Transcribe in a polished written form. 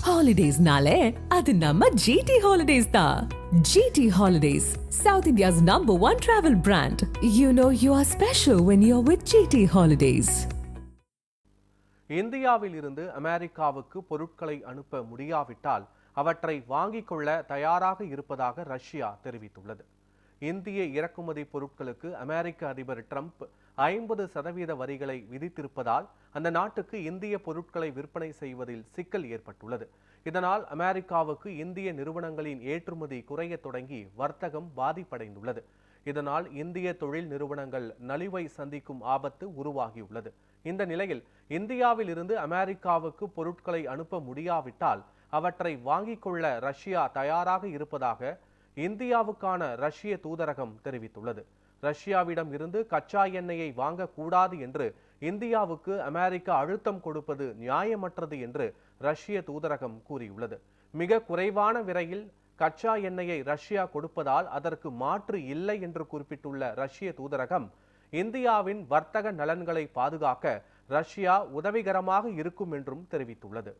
Holidays-nale, adu namma GT Holidays da. GT Holidays, South India's #1 travel brand. You know you are special when you're with GT Holidays. இந்தியாவில் இருந்து அமெரிக்காவுக்கு பொருட்களை அனுப்ப முடியாவிட்டால் அவற்றை வாங்கிக் கொள்ள தயாராக இருப்பதாக ரஷ்யா தெரிவித்துள்ளது. இந்திய இறக்குமதி பொருட்களுக்கு அமெரிக்க அதிபர் ட்ரம்ப் 50% வரிகளை விதித்திருப்பதால் அந்த நாட்டுக்கு இந்திய பொருட்களை விற்பனை செய்வதில் சிக்கல் ஏற்பட்டுள்ளது. இதனால் அமெரிக்காவுக்கு இந்திய நிறுவனங்களின் ஏற்றுமதி குறைய தொடங்கி வர்த்தகம் பாதிப்படைந்துள்ளது. இதனால் இந்திய தொழில் நிறுவனங்கள் நலிவை சந்திக்கும் ஆபத்து உருவாகியுள்ளது. இந்த நிலையில் இந்தியாவில் இருந்து அமெரிக்காவுக்கு பொருட்களை அனுப்ப முடியாவிட்டால் அவற்றை வாங்கிக் கொள்ள ரஷ்யா தயாராக இருப்பதாக இந்தியாவுக்கான ரஷ்ய தூதரகம் தெரிவித்துள்ளது. ரஷ்யாவிடம் இருந்து கச்சா எண்ணெயை வாங்கக்கூடாது என்று இந்தியாவுக்கு அமெரிக்கா அழுத்தம் கொடுப்பது நியாயமற்றது என்று ரஷ்ய தூதரகம் கூறியுள்ளது. மிக குறைவான விலையில் கச்சா எண்ணெயை ரஷ்யா கொடுப்பதால் அதற்கு மாற்று இல்லை என்று குறிப்பிட்டுள்ள ரஷ்ய தூதரகம் இந்தியாவின் வர்த்தக நலன்களை பாதுகாக்க ரஷ்யா உதவிகரமாக இருக்கும் என்றும் தெரிவித்துள்ளது.